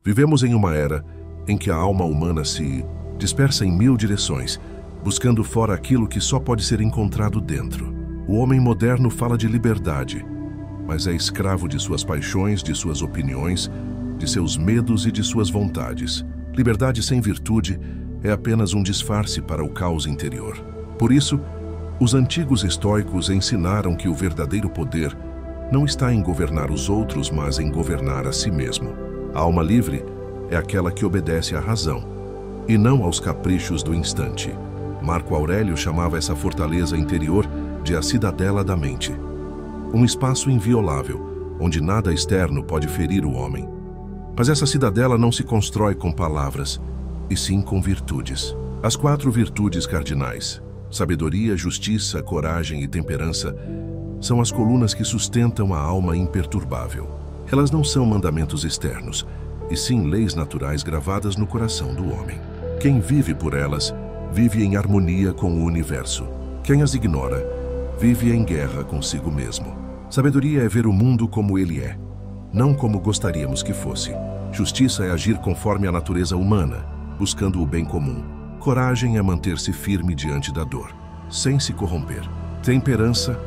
Vivemos em uma era em que a alma humana se dispersa em 1000 direções, buscando fora aquilo que só pode ser encontrado dentro. O homem moderno fala de liberdade, mas é escravo de suas paixões, de suas opiniões, de seus medos e de suas vontades. Liberdade sem virtude é apenas um disfarce para o caos interior. Por isso, os antigos estoicos ensinaram que o verdadeiro poder não está em governar os outros, mas em governar a si mesmo. A alma livre é aquela que obedece à razão, e não aos caprichos do instante. Marco Aurélio chamava essa fortaleza interior de a cidadela da mente. Um espaço inviolável, onde nada externo pode ferir o homem. Mas essa cidadela não se constrói com palavras, e sim com virtudes. As 4 virtudes cardinais, sabedoria, justiça, coragem e temperança, são as colunas que sustentam a alma imperturbável. Elas não são mandamentos externos, e sim leis naturais gravadas no coração do homem. Quem vive por elas, vive em harmonia com o universo. Quem as ignora, vive em guerra consigo mesmo. Sabedoria é ver o mundo como ele é, não como gostaríamos que fosse. Justiça é agir conforme a natureza humana, buscando o bem comum. Coragem é manter-se firme diante da dor, sem se corromper. Temperança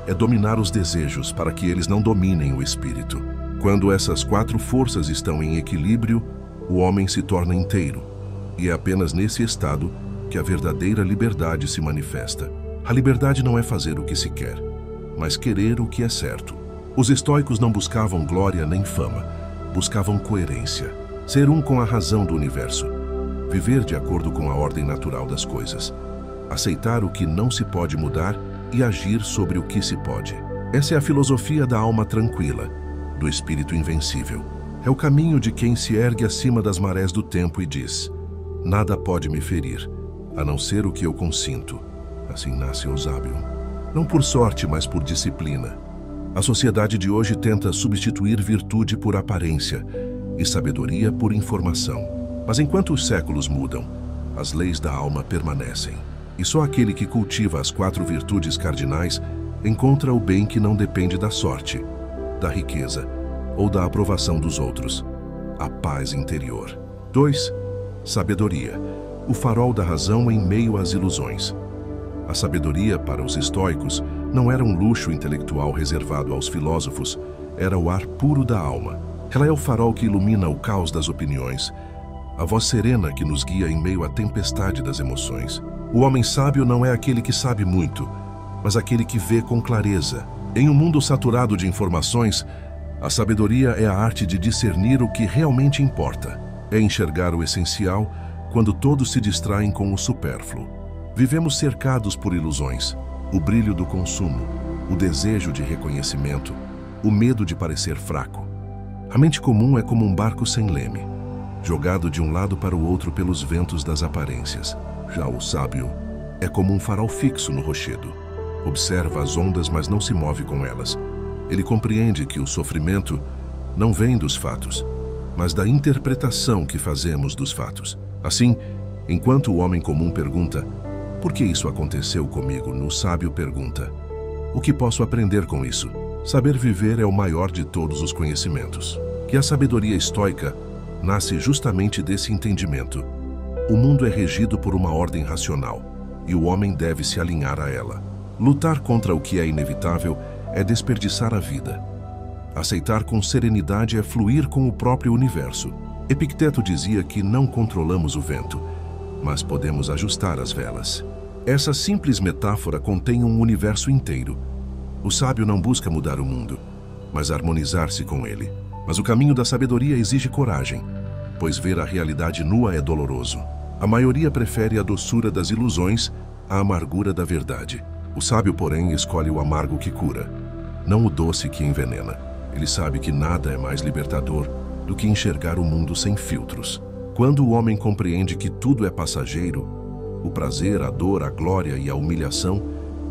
é dominar os desejos para que eles não dominem o espírito. Quando essas 4 forças estão em equilíbrio, o homem se torna inteiro, e é apenas nesse estado que a verdadeira liberdade se manifesta. A liberdade não é fazer o que se quer, mas querer o que é certo. Os estoicos não buscavam glória nem fama, buscavam coerência, ser um com a razão do universo, viver de acordo com a ordem natural das coisas, aceitar o que não se pode mudar e agir sobre o que se pode. Essa é a filosofia da alma tranquila, do espírito invencível. É o caminho de quem se ergue acima das marés do tempo e diz: nada pode me ferir, a não ser o que eu consinto. Assim nasce o sábio. Não por sorte, mas por disciplina. A sociedade de hoje tenta substituir virtude por aparência e sabedoria por informação. Mas enquanto os séculos mudam, as leis da alma permanecem. E só aquele que cultiva as 4 virtudes cardinais encontra o bem que não depende da sorte, da riqueza ou da aprovação dos outros. A paz interior. 2. Sabedoria. O farol da razão em meio às ilusões. A sabedoria, para os estoicos, não era um luxo intelectual reservado aos filósofos, era o ar puro da alma. Ela é o farol que ilumina o caos das opiniões, a voz serena que nos guia em meio à tempestade das emoções. O homem sábio não é aquele que sabe muito, mas aquele que vê com clareza. Em um mundo saturado de informações, a sabedoria é a arte de discernir o que realmente importa. É enxergar o essencial quando todos se distraem com o supérfluo. Vivemos cercados por ilusões, o brilho do consumo, o desejo de reconhecimento, o medo de parecer fraco. A mente comum é como um barco sem leme, jogado de um lado para o outro pelos ventos das aparências. Já o sábio é como um farol fixo no rochedo. Observa as ondas, mas não se move com elas. Ele compreende que o sofrimento não vem dos fatos, mas da interpretação que fazemos dos fatos. Assim, enquanto o homem comum pergunta: por que isso aconteceu comigo? O sábio pergunta: o que posso aprender com isso? Saber viver é o maior de todos os conhecimentos. E a sabedoria estoica nasce justamente desse entendimento. O mundo é regido por uma ordem racional, e o homem deve se alinhar a ela. Lutar contra o que é inevitável é desperdiçar a vida. Aceitar com serenidade é fluir com o próprio universo. Epicteto dizia que não controlamos o vento, mas podemos ajustar as velas. Essa simples metáfora contém um universo inteiro. O sábio não busca mudar o mundo, mas harmonizar-se com ele. Mas o caminho da sabedoria exige coragem, pois ver a realidade nua é doloroso. A maioria prefere a doçura das ilusões à amargura da verdade. O sábio, porém, escolhe o amargo que cura, não o doce que envenena. Ele sabe que nada é mais libertador do que enxergar o mundo sem filtros. Quando o homem compreende que tudo é passageiro, o prazer, a dor, a glória e a humilhação,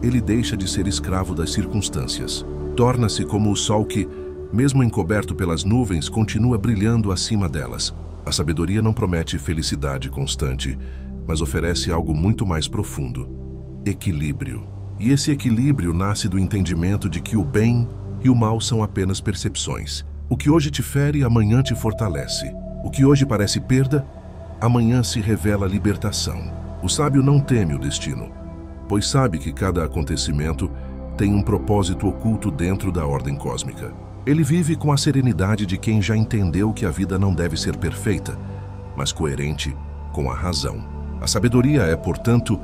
ele deixa de ser escravo das circunstâncias. Torna-se como o sol que, mesmo encoberto pelas nuvens, continua brilhando acima delas. A sabedoria não promete felicidade constante, mas oferece algo muito mais profundo: equilíbrio. E esse equilíbrio nasce do entendimento de que o bem e o mal são apenas percepções. O que hoje te fere, amanhã te fortalece. O que hoje parece perda, amanhã se revela libertação. O sábio não teme o destino, pois sabe que cada acontecimento tem um propósito oculto dentro da ordem cósmica. Ele vive com a serenidade de quem já entendeu que a vida não deve ser perfeita, mas coerente com a razão. A sabedoria é, portanto,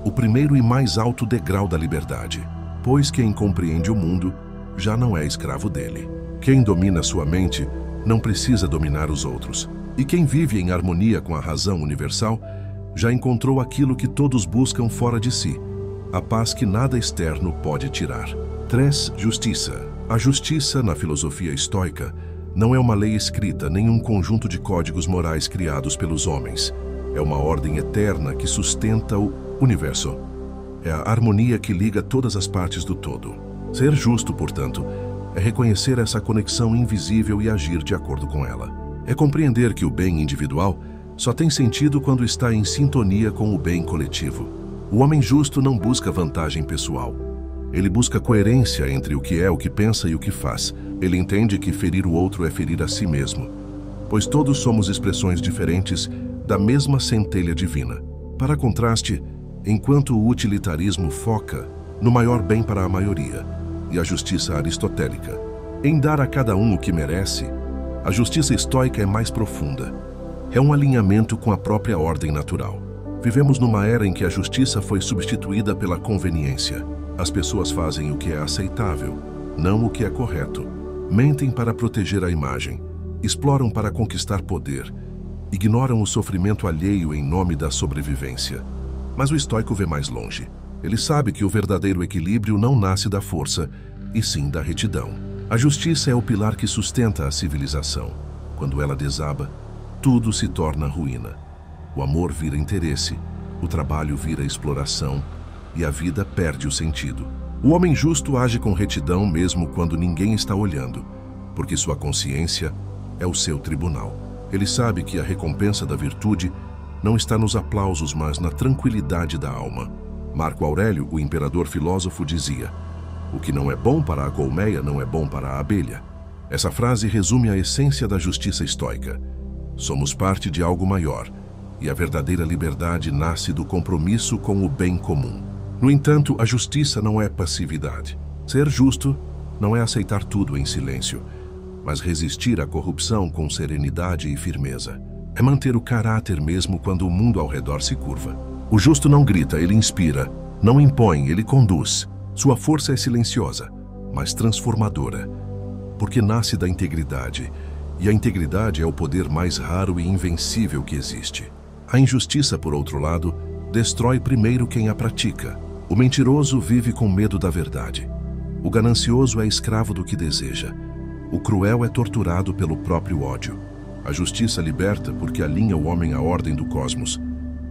o primeiro e mais alto degrau da liberdade, pois quem compreende o mundo já não é escravo dele. Quem domina sua mente não precisa dominar os outros. E quem vive em harmonia com a razão universal já encontrou aquilo que todos buscam fora de si, a paz que nada externo pode tirar. 3. Justiça. A justiça, na filosofia estoica, não é uma lei escrita nem um conjunto de códigos morais criados pelos homens. É uma ordem eterna que sustenta o universo. É a harmonia que liga todas as partes do todo. Ser justo, portanto, é reconhecer essa conexão invisível e agir de acordo com ela. É compreender que o bem individual só tem sentido quando está em sintonia com o bem coletivo. O homem justo não busca vantagem pessoal. Ele busca coerência entre o que é, o que pensa e o que faz. Ele entende que ferir o outro é ferir a si mesmo, pois todos somos expressões diferentes da mesma centelha divina. Para contraste, enquanto o utilitarismo foca no maior bem para a maioria, e a justiça aristotélica em dar a cada um o que merece, a justiça estoica é mais profunda. É um alinhamento com a própria ordem natural. Vivemos numa era em que a justiça foi substituída pela conveniência. As pessoas fazem o que é aceitável, não o que é correto. Mentem para proteger a imagem, exploram para conquistar poder, ignoram o sofrimento alheio em nome da sobrevivência. Mas o estoico vê mais longe. Ele sabe que o verdadeiro equilíbrio não nasce da força, e sim da retidão. A justiça é o pilar que sustenta a civilização. Quando ela desaba, tudo se torna ruína. O amor vira interesse, o trabalho vira exploração, e a vida perde o sentido. O homem justo age com retidão mesmo quando ninguém está olhando, porque sua consciência é o seu tribunal. Ele sabe que a recompensa da virtude não está nos aplausos, mas na tranquilidade da alma. Marco Aurélio, o imperador filósofo, dizia: "O que não é bom para a colmeia não é bom para a abelha." Essa frase resume a essência da justiça estoica. Somos parte de algo maior, e a verdadeira liberdade nasce do compromisso com o bem comum. No entanto, a justiça não é passividade. Ser justo não é aceitar tudo em silêncio, mas resistir à corrupção com serenidade e firmeza. É manter o caráter mesmo quando o mundo ao redor se curva. O justo não grita, ele inspira. Não impõe, ele conduz. Sua força é silenciosa, mas transformadora, porque nasce da integridade, e a integridade é o poder mais raro e invencível que existe. A injustiça, por outro lado, destrói primeiro quem a pratica. O mentiroso vive com medo da verdade. O ganancioso é escravo do que deseja. O cruel é torturado pelo próprio ódio. A justiça liberta porque alinha o homem à ordem do cosmos.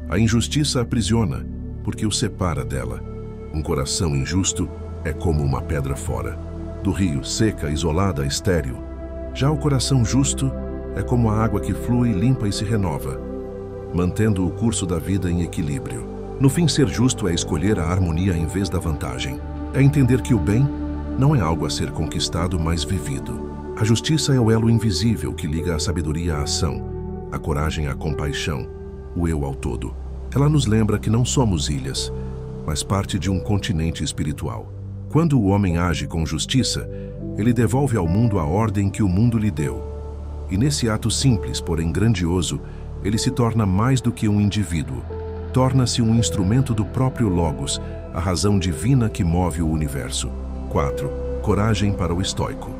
A injustiça aprisiona porque o separa dela. Um coração injusto é como uma pedra fora do rio, seca, isolada, estéril. Já o coração justo é como a água que flui, limpa e se renova, mantendo o curso da vida em equilíbrio. No fim, ser justo é escolher a harmonia em vez da vantagem. É entender que o bem não é algo a ser conquistado, mas vivido. A justiça é o elo invisível que liga a sabedoria à ação, a coragem à compaixão, o eu ao todo. Ela nos lembra que não somos ilhas, mas parte de um continente espiritual. Quando o homem age com justiça, ele devolve ao mundo a ordem que o mundo lhe deu. E nesse ato simples, porém grandioso, ele se torna mais do que um indivíduo. Torna-se um instrumento do próprio Logos, a razão divina que move o universo. 4. Coragem para o estoico.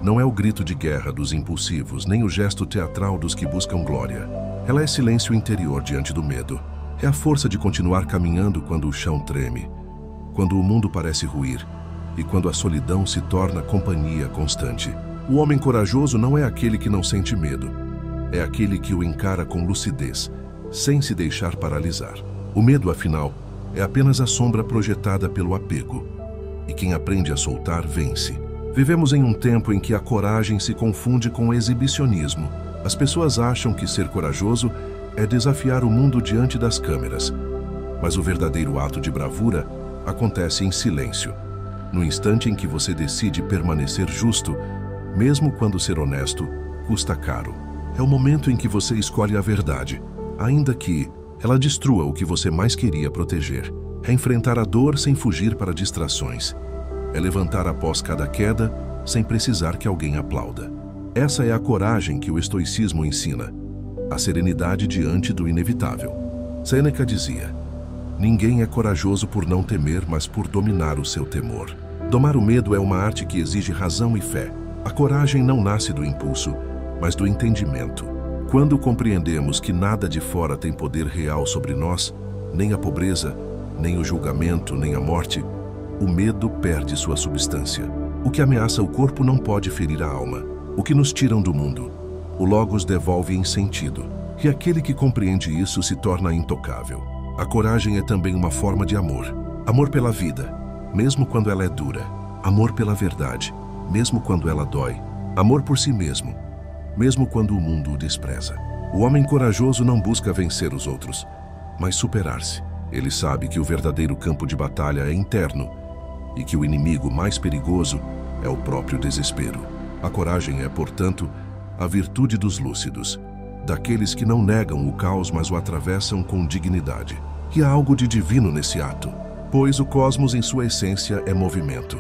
Não é o grito de guerra dos impulsivos, nem o gesto teatral dos que buscam glória. Ela é silêncio interior diante do medo. É a força de continuar caminhando quando o chão treme, quando o mundo parece ruir e quando a solidão se torna companhia constante. O homem corajoso não é aquele que não sente medo. É aquele que o encara com lucidez, sem se deixar paralisar. O medo, afinal, é apenas a sombra projetada pelo apego. E quem aprende a soltar, vence. Vivemos em um tempo em que a coragem se confunde com o exibicionismo. As pessoas acham que ser corajoso é desafiar o mundo diante das câmeras. Mas o verdadeiro ato de bravura acontece em silêncio, no instante em que você decide permanecer justo, mesmo quando ser honesto custa caro. É o momento em que você escolhe a verdade, ainda que ela destrua o que você mais queria proteger. É enfrentar a dor sem fugir para distrações. É levantar após cada queda, sem precisar que alguém aplauda. Essa é a coragem que o estoicismo ensina. A serenidade diante do inevitável. Sêneca dizia: ninguém é corajoso por não temer, mas por dominar o seu temor. Domar o medo é uma arte que exige razão e fé. A coragem não nasce do impulso, mas do entendimento. Quando compreendemos que nada de fora tem poder real sobre nós, nem a pobreza, nem o julgamento, nem a morte, o medo perde sua substância. O que ameaça o corpo não pode ferir a alma. O que nos tiram do mundo, o Logos devolve em sentido. E aquele que compreende isso se torna intocável. A coragem é também uma forma de amor. Amor pela vida, mesmo quando ela é dura. Amor pela verdade, mesmo quando ela dói. Amor por si mesmo, mesmo quando o mundo o despreza. O homem corajoso não busca vencer os outros, mas superar-se. Ele sabe que o verdadeiro campo de batalha é interno e que o inimigo mais perigoso é o próprio desespero. A coragem é, portanto, a virtude dos lúcidos, daqueles que não negam o caos, mas o atravessam com dignidade. E há algo de divino nesse ato, pois o cosmos em sua essência é movimento.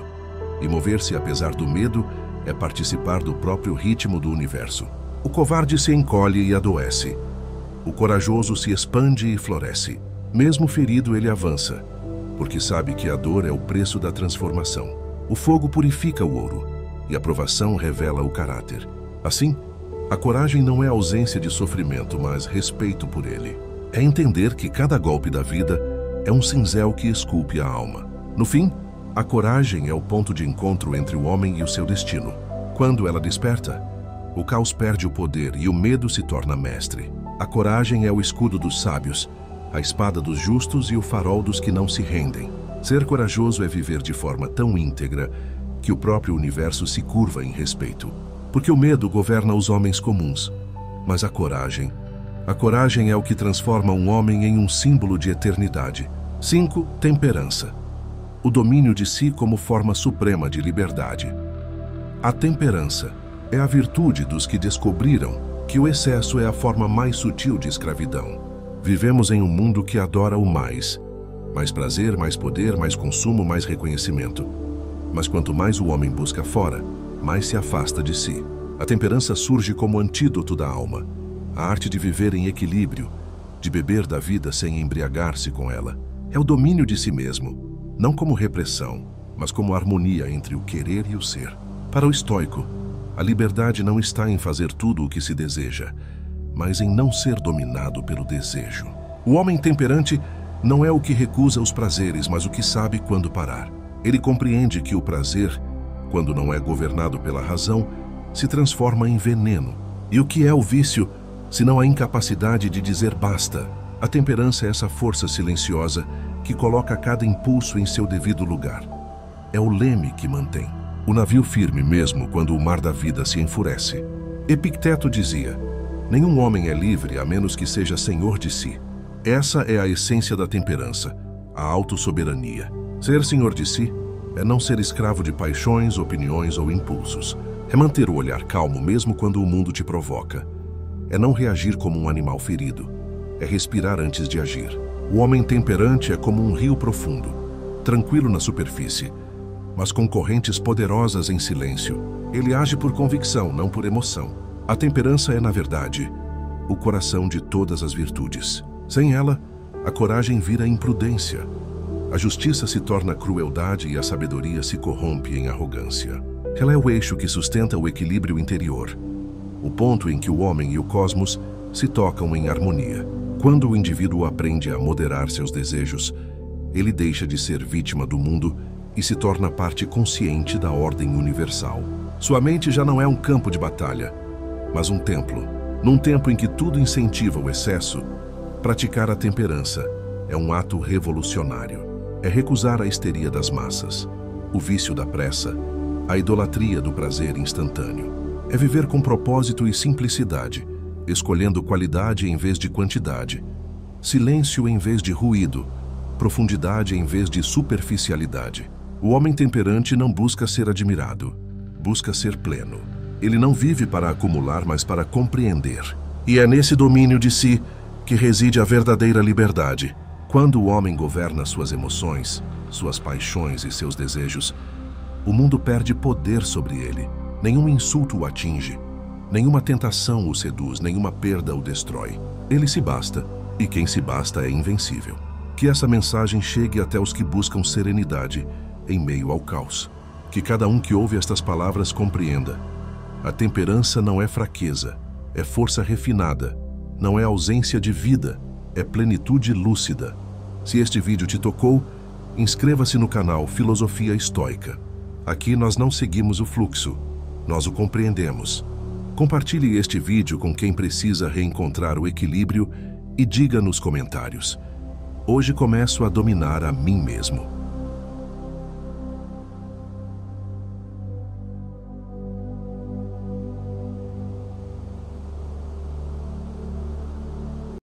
E mover-se apesar do medo é participar do próprio ritmo do universo. O covarde se encolhe e adoece. O corajoso se expande e floresce. Mesmo ferido, ele avança, porque sabe que a dor é o preço da transformação. O fogo purifica o ouro, e a provação revela o caráter. Assim, a coragem não é ausência de sofrimento, mas respeito por ele. É entender que cada golpe da vida é um cinzel que esculpe a alma. No fim, a coragem é o ponto de encontro entre o homem e o seu destino. Quando ela desperta, o caos perde o poder e o medo se torna mestre. A coragem é o escudo dos sábios, a espada dos justos e o farol dos que não se rendem. Ser corajoso é viver de forma tão íntegra que o próprio universo se curva em respeito. Porque o medo governa os homens comuns, mas a coragem é o que transforma um homem em um símbolo de eternidade. 5. Temperança. O domínio de si como forma suprema de liberdade. A temperança é a virtude dos que descobriram que o excesso é a forma mais sutil de escravidão. Vivemos em um mundo que adora o mais. Mais prazer, mais poder, mais consumo, mais reconhecimento. Mas quanto mais o homem busca fora, mais se afasta de si. A temperança surge como antídoto da alma. A arte de viver em equilíbrio, de beber da vida sem embriagar-se com ela. É o domínio de si mesmo, não como repressão, mas como harmonia entre o querer e o ser. Para o estoico, a liberdade não está em fazer tudo o que se deseja, mas em não ser dominado pelo desejo. O homem temperante não é o que recusa os prazeres, mas o que sabe quando parar. Ele compreende que o prazer, quando não é governado pela razão, se transforma em veneno. E o que é o vício, se não a incapacidade de dizer basta? A temperança é essa força silenciosa que coloca cada impulso em seu devido lugar. É o leme que mantém o navio firme mesmo quando o mar da vida se enfurece. Epicteto dizia: nenhum homem é livre a menos que seja senhor de si. Essa é a essência da temperança, a autossoberania. Ser senhor de si é não ser escravo de paixões, opiniões ou impulsos. É manter o olhar calmo mesmo quando o mundo te provoca. É não reagir como um animal ferido. É respirar antes de agir. O homem temperante é como um rio profundo, tranquilo na superfície, mas com correntes poderosas em silêncio. Ele age por convicção, não por emoção. A temperança é, na verdade, o coração de todas as virtudes. Sem ela, a coragem vira imprudência. A justiça se torna crueldade e a sabedoria se corrompe em arrogância. Ela é o eixo que sustenta o equilíbrio interior, o ponto em que o homem e o cosmos se tocam em harmonia. Quando o indivíduo aprende a moderar seus desejos, ele deixa de ser vítima do mundo e se torna parte consciente da ordem universal. Sua mente já não é um campo de batalha, mas um templo. Num tempo em que tudo incentiva o excesso, praticar a temperança é um ato revolucionário. É recusar a histeria das massas, o vício da pressa, a idolatria do prazer instantâneo. É viver com propósito e simplicidade, escolhendo qualidade em vez de quantidade, silêncio em vez de ruído, profundidade em vez de superficialidade. O homem temperante não busca ser admirado, busca ser pleno. Ele não vive para acumular, mas para compreender. E é nesse domínio de si que reside a verdadeira liberdade. Quando o homem governa suas emoções, suas paixões e seus desejos, o mundo perde poder sobre ele. Nenhum insulto o atinge, nenhuma tentação o seduz, nenhuma perda o destrói. Ele se basta, e quem se basta é invencível. Que essa mensagem chegue até os que buscam serenidade em meio ao caos. Que cada um que ouve estas palavras compreenda. A temperança não é fraqueza, é força refinada. Não é ausência de vida, é plenitude lúcida. Se este vídeo te tocou, inscreva-se no canal Filosofia Estoica. Aqui nós não seguimos o fluxo, nós o compreendemos. Compartilhe este vídeo com quem precisa reencontrar o equilíbrio e diga nos comentários: hoje começo a dominar a mim mesmo.